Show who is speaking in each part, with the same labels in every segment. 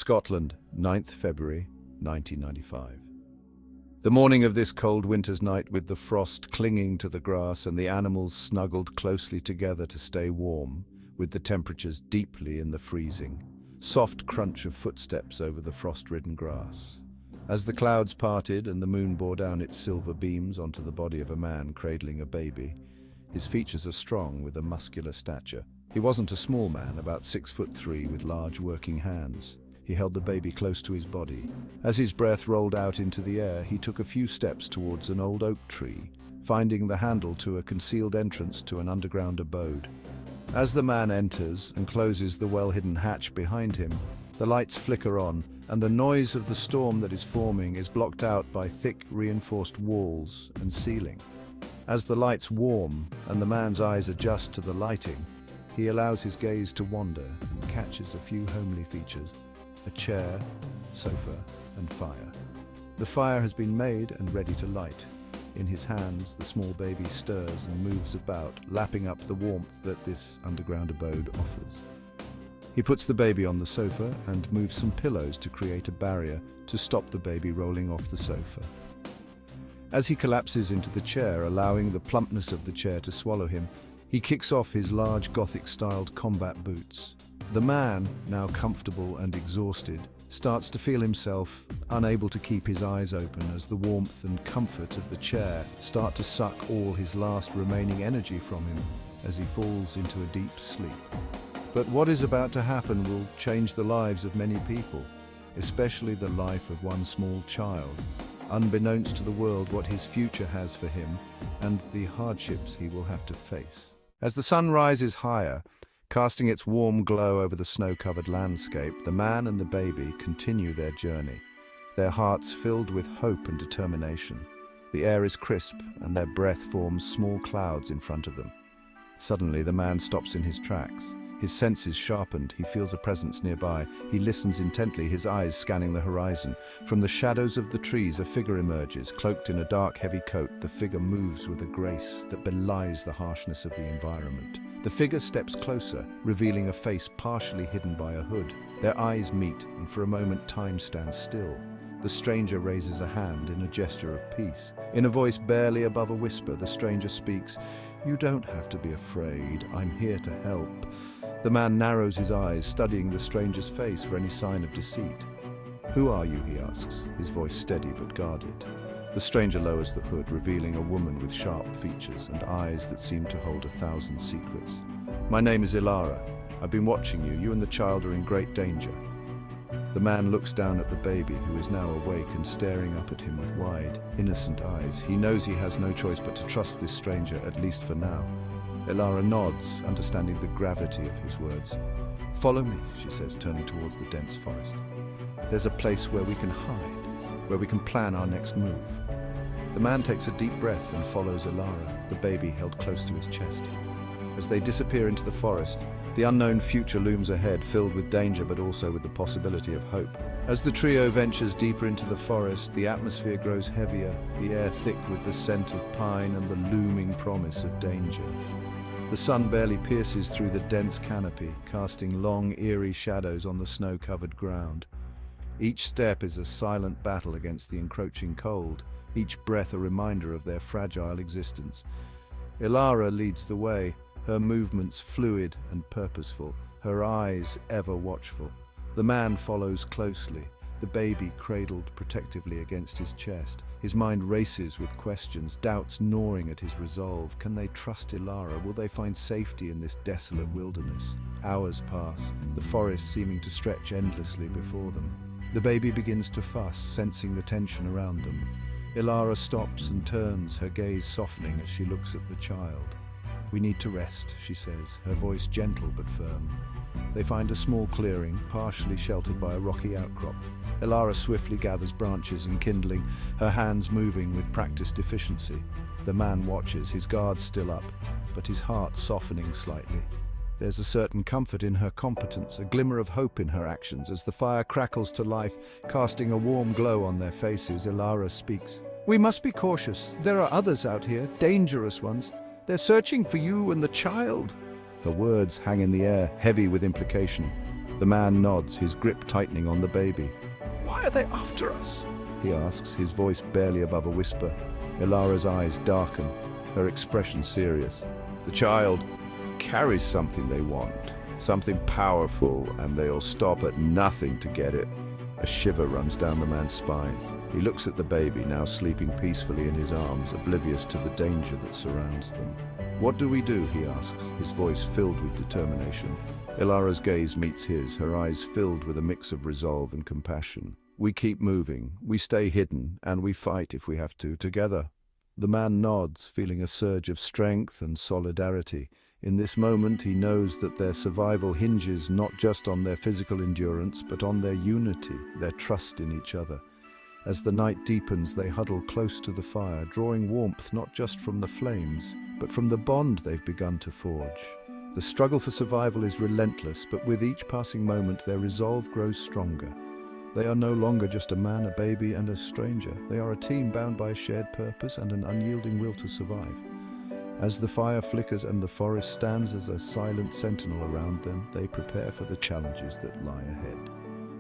Speaker 1: Scotland, 9th February, 1995. The morning of this cold winter's night, with the frost clinging to the grass and the animals snuggled closely together to stay warm, with the temperatures deeply in the freezing. Soft crunch of footsteps over the frost-ridden grass. As the clouds parted and the moon bore down its silver beams onto the body of a man cradling a baby, his features are strong with a muscular stature. He wasn't a small man, about 6'3", with large working hands. He held the baby close to his body. As his breath rolled out into the air, he took a few steps towards an old oak tree, finding the handle to a concealed entrance to an underground abode. As the man enters and closes the well-hidden hatch behind him, the lights flicker on, and the noise of the storm that is forming is blocked out by thick, reinforced walls and ceiling. As the lights warm and the man's eyes adjust to the lighting, he allows his gaze to wander and catches a few homely features: a chair, sofa, and fire. The fire has been made and ready to light. In his hands, the small baby stirs and moves about, lapping up the warmth that this underground abode offers. He puts the baby on the sofa and moves some pillows to create a barrier to stop the baby rolling off the sofa. As he collapses into the chair, allowing the plumpness of the chair to swallow him, he kicks off his large Gothic-styled combat boots. The man, now comfortable and exhausted, starts to feel himself unable to keep his eyes open as the warmth and comfort of the chair start to suck all his last remaining energy from him as he falls into a deep sleep. But what is about to happen will change the lives of many people, especially the life of one small child, unbeknownst to the world what his future has for him and the hardships he will have to face. As the sun rises higher, casting its warm glow over the snow-covered landscape, the man and the baby continue their journey, their hearts filled with hope and determination. The air is crisp, and their breath forms small clouds in front of them. Suddenly, the man stops in his tracks. His senses sharpened, he feels a presence nearby. He listens intently, his eyes scanning the horizon. From the shadows of the trees, a figure emerges. Cloaked in a dark, heavy coat, the figure moves with a grace that belies the harshness of the environment. The figure steps closer, revealing a face partially hidden by a hood. Their eyes meet, and for a moment time stands still. The stranger raises a hand in a gesture of peace. In a voice barely above a whisper, the stranger speaks, "You don't have to be afraid. I'm here to help." The man narrows his eyes, studying the stranger's face for any sign of deceit. "Who are you?" he asks, his voice steady but guarded. The stranger lowers the hood, revealing a woman with sharp features and eyes that seem to hold 1,000 secrets. "My name is Ilara. I've been watching you. You and the child are in great danger." The man looks down at the baby, who is now awake and staring up at him with wide, innocent eyes. He knows he has no choice but to trust this stranger, at least for now. Ilara nods, understanding the gravity of his words. "Follow me," she says, turning towards the dense forest. "There's a place where we can hide, where we can plan our next move." The man takes a deep breath and follows Ilara, the baby held close to his chest. As they disappear into the forest, the unknown future looms ahead, filled with danger but also with the possibility of hope. As the trio ventures deeper into the forest, the atmosphere grows heavier, the air thick with the scent of pine and the looming promise of danger. The sun barely pierces through the dense canopy, casting long, eerie shadows on the snow-covered ground. Each step is a silent battle against the encroaching cold, each breath a reminder of their fragile existence. Ilara leads the way, her movements fluid and purposeful, her eyes ever watchful. The man follows closely, the baby cradled protectively against his chest. His mind races with questions, doubts gnawing at his resolve. Can they trust Ilara? Will they find safety in this desolate wilderness? Hours pass, the forest seeming to stretch endlessly before them. The baby begins to fuss, sensing the tension around them. Ilara stops and turns, her gaze softening as she looks at the child. "We need to rest," she says, her voice gentle but firm. They find a small clearing, partially sheltered by a rocky outcrop. Ilara swiftly gathers branches and kindling, her hands moving with practiced efficiency. The man watches, his guard still up, but his heart softening slightly. There's a certain comfort in her competence, a glimmer of hope in her actions. As the fire crackles to life, casting a warm glow on their faces, Ilara speaks. "We must be cautious. There are others out here, dangerous ones. They're searching for you and the child." Her words hang in the air, heavy with implication. The man nods, his grip tightening on the baby. "Why are they after us?" he asks, his voice barely above a whisper. Ilara's eyes darken, her expression serious. The child carries something they want, something powerful, and they'll stop at nothing to get it. A shiver runs down the man's spine. He looks at the baby, now sleeping peacefully in his arms, oblivious to the danger that surrounds them. "What do we do?" he asks, his voice filled with determination. Ilara's gaze meets his, her eyes filled with a mix of resolve and compassion. "We keep moving, we stay hidden, and we fight if we have to, together." The man nods, feeling a surge of strength and solidarity. In this moment, he knows that their survival hinges not just on their physical endurance, but on their unity, their trust in each other. As the night deepens, they huddle close to the fire, drawing warmth not just from the flames, but from the bond they've begun to forge. The struggle for survival is relentless, but with each passing moment, their resolve grows stronger. They are no longer just a man, a baby, and a stranger. They are a team bound by a shared purpose and an unyielding will to survive. As the fire flickers and the forest stands as a silent sentinel around them, they prepare for the challenges that lie ahead.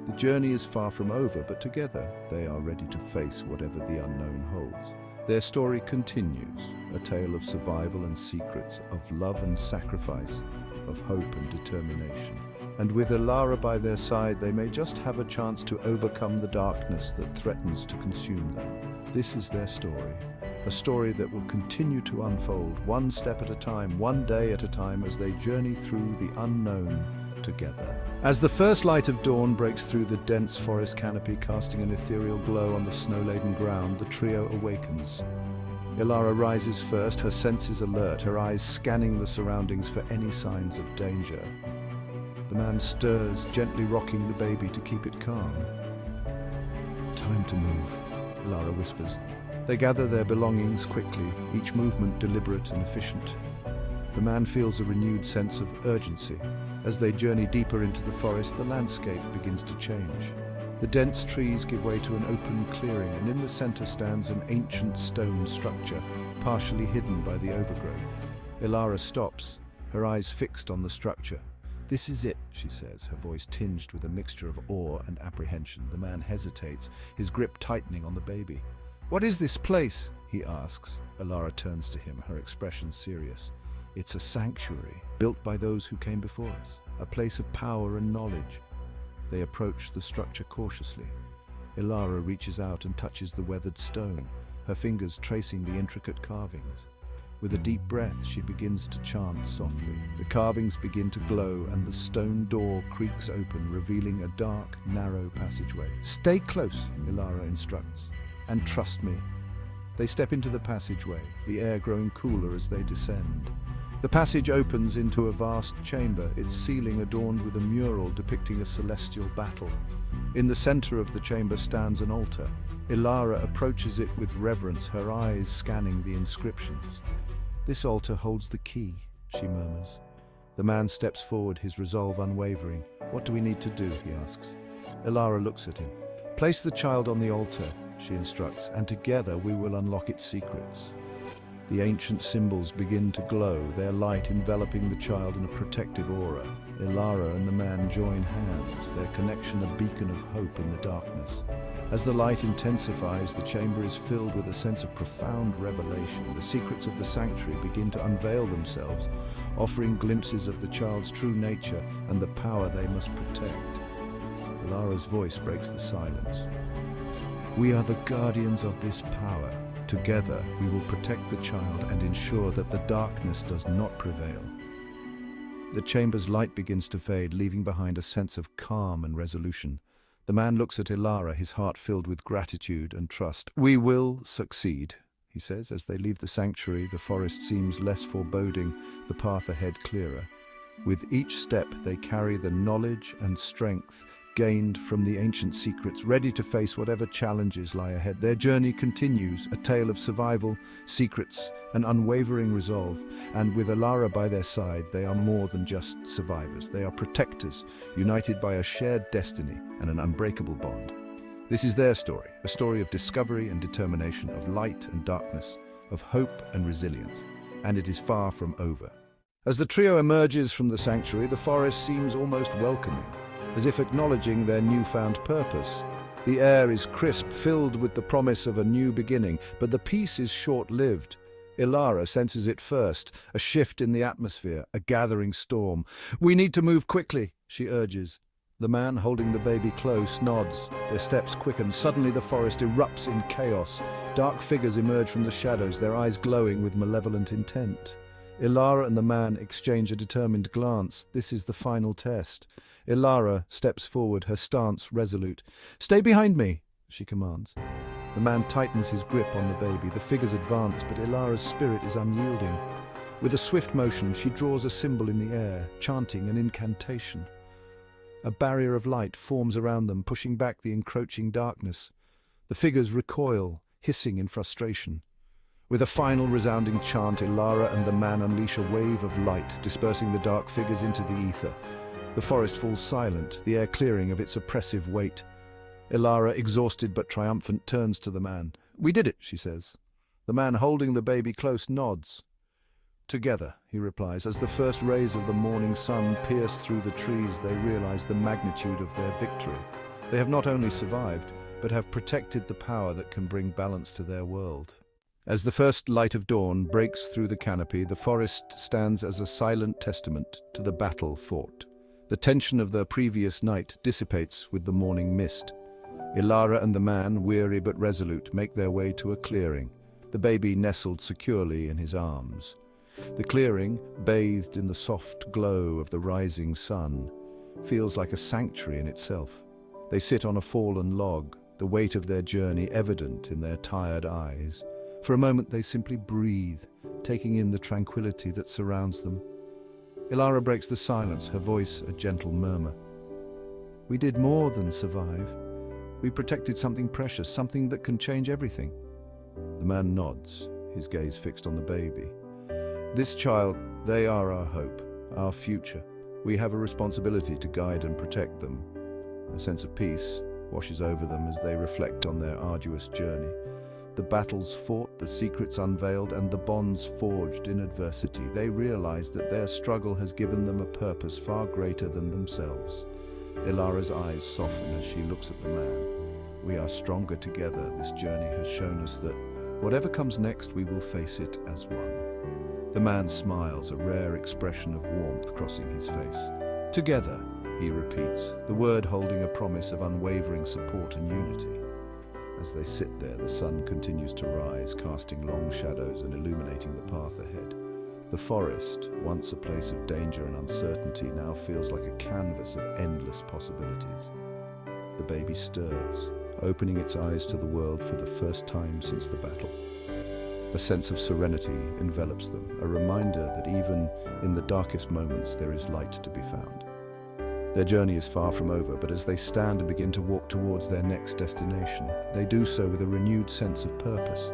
Speaker 1: The journey is far from over, but together they are ready to face whatever the unknown holds. Their story continues, a tale of survival and secrets, of love and sacrifice, of hope and determination. And with Ilara by their side, they may just have a chance to overcome the darkness that threatens to consume them. This is their story, a story that will continue to unfold, one step at a time, one day at a time, as they journey through the unknown together. As the first light of dawn breaks through the dense forest canopy, casting an ethereal glow on the snow-laden ground, the trio awakens. Ilara rises first, her senses alert, her eyes scanning the surroundings for any signs of danger. The man stirs, gently rocking the baby to keep it calm. "Time to move," Ilara whispers. They gather their belongings quickly, each movement deliberate and efficient. The man feels a renewed sense of urgency. As they journey deeper into the forest, the landscape begins to change. The dense trees give way to an open clearing, and in the center stands an ancient stone structure, partially hidden by the overgrowth. Ilara stops, her eyes fixed on the structure. "This is it," she says, her voice tinged with a mixture of awe and apprehension. The man hesitates, his grip tightening on the baby. "What is this place?" he asks. Ilara turns to him, her expression serious. "It's a sanctuary, built by those who came before us, a place of power and knowledge." They approach the structure cautiously. Ilara reaches out and touches the weathered stone, her fingers tracing the intricate carvings. With a deep breath, she begins to chant softly. The carvings begin to glow, and the stone door creaks open, revealing a dark, narrow passageway. "Stay close," Ilara instructs, "and trust me." They step into the passageway, the air growing cooler as they descend. The passage opens into a vast chamber, its ceiling adorned with a mural depicting a celestial battle. In the center of the chamber stands an altar. Ilara approaches it with reverence, her eyes scanning the inscriptions. "This altar holds the key," she murmurs. The man steps forward, his resolve unwavering. "What do we need to do?" he asks. Ilara looks at him. "Place the child on the altar," she instructs, "and together we will unlock its secrets." The ancient symbols begin to glow, their light enveloping the child in a protective aura. Ilara and the man join hands, their connection a beacon of hope in the darkness. As the light intensifies, the chamber is filled with a sense of profound revelation. The secrets of the sanctuary begin to unveil themselves, offering glimpses of the child's true nature and the power they must protect. Ilara's voice breaks the silence. "We are the guardians of this power. Together, we will protect the child and ensure that the darkness does not prevail." The chamber's light begins to fade, leaving behind a sense of calm and resolution. The man looks at Ilara, his heart filled with gratitude and trust. "We will succeed," he says. As they leave the sanctuary, the forest seems less foreboding, the path ahead clearer. With each step, they carry the knowledge and strength gained from the ancient secrets, ready to face whatever challenges lie ahead. Their journey continues, a tale of survival, secrets, and unwavering resolve. And with Ilara by their side, they are more than just survivors. They are protectors, united by a shared destiny and an unbreakable bond. This is their story, a story of discovery and determination, of light and darkness, of hope and resilience. And it is far from over. As the trio emerges from the sanctuary, the forest seems almost welcoming. as if acknowledging their newfound purpose. The air is crisp, filled with the promise of a new beginning, but the peace is short-lived. Ilara senses it first, a shift in the atmosphere, a gathering storm. "We need to move quickly," she urges. The man holding the baby close nods. Their steps quicken. Suddenly the forest erupts in chaos. Dark figures emerge from the shadows, their eyes glowing with malevolent intent. Ilara and the man exchange a determined glance. This is the final test. Ilara steps forward, her stance resolute. "Stay behind me," she commands. The man tightens his grip on the baby. The figures advance, but Ilara's spirit is unyielding. With a swift motion, she draws a symbol in the air, chanting an incantation. A barrier of light forms around them, pushing back the encroaching darkness. The figures recoil, hissing in frustration. With a final resounding chant, Ilara and the man unleash a wave of light, dispersing the dark figures into the ether. The forest falls silent, the air clearing of its oppressive weight. Ilara, exhausted but triumphant, turns to the man. "We did it," she says. The man holding the baby close nods. "Together," he replies. As the first rays of the morning sun pierce through the trees, they realize the magnitude of their victory. They have not only survived, but have protected the power that can bring balance to their world. As the first light of dawn breaks through the canopy, the forest stands as a silent testament to the battle fought. The tension of the previous night dissipates with the morning mist. Ilara and the man, weary but resolute, make their way to a clearing, the baby nestled securely in his arms. The clearing, bathed in the soft glow of the rising sun, feels like a sanctuary in itself. They sit on a fallen log, the weight of their journey evident in their tired eyes. For a moment they simply breathe, taking in the tranquility that surrounds them. Ilara breaks the silence, her voice a gentle murmur. "We did more than survive. We protected something precious, something that can change everything." The man nods, his gaze fixed on the baby. "This child, they are our hope, our future. We have a responsibility to guide and protect them." A sense of peace washes over them as they reflect on their arduous journey. The battles fought, the secrets unveiled, and the bonds forged in adversity. They realize that their struggle has given them a purpose far greater than themselves. Ilara's eyes soften as she looks at the man. "We are stronger together. This journey has shown us that whatever comes next, we will face it as one." The man smiles, a rare expression of warmth crossing his face. "Together," he repeats, the word holding a promise of unwavering support and unity. As they sit there, the sun continues to rise, casting long shadows and illuminating the path ahead. The forest, once a place of danger and uncertainty, now feels like a canvas of endless possibilities. The baby stirs, opening its eyes to the world for the first time since the battle. A sense of serenity envelops them, a reminder that even in the darkest moments there is light to be found. Their journey is far from over, but as they stand and begin to walk towards their next destination, they do so with a renewed sense of purpose.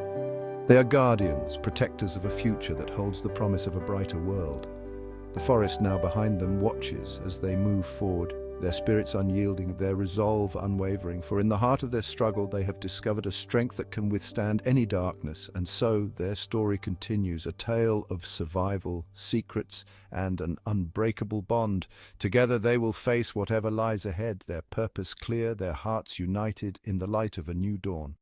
Speaker 1: They are guardians, protectors of a future that holds the promise of a brighter world. The forest now behind them watches as they move forward, their spirits unyielding, their resolve unwavering, for in the heart of their struggle they have discovered a strength that can withstand any darkness, and so their story continues, a tale of survival, secrets, and an unbreakable bond. Together they will face whatever lies ahead, their purpose clear, their hearts united in the light of a new dawn.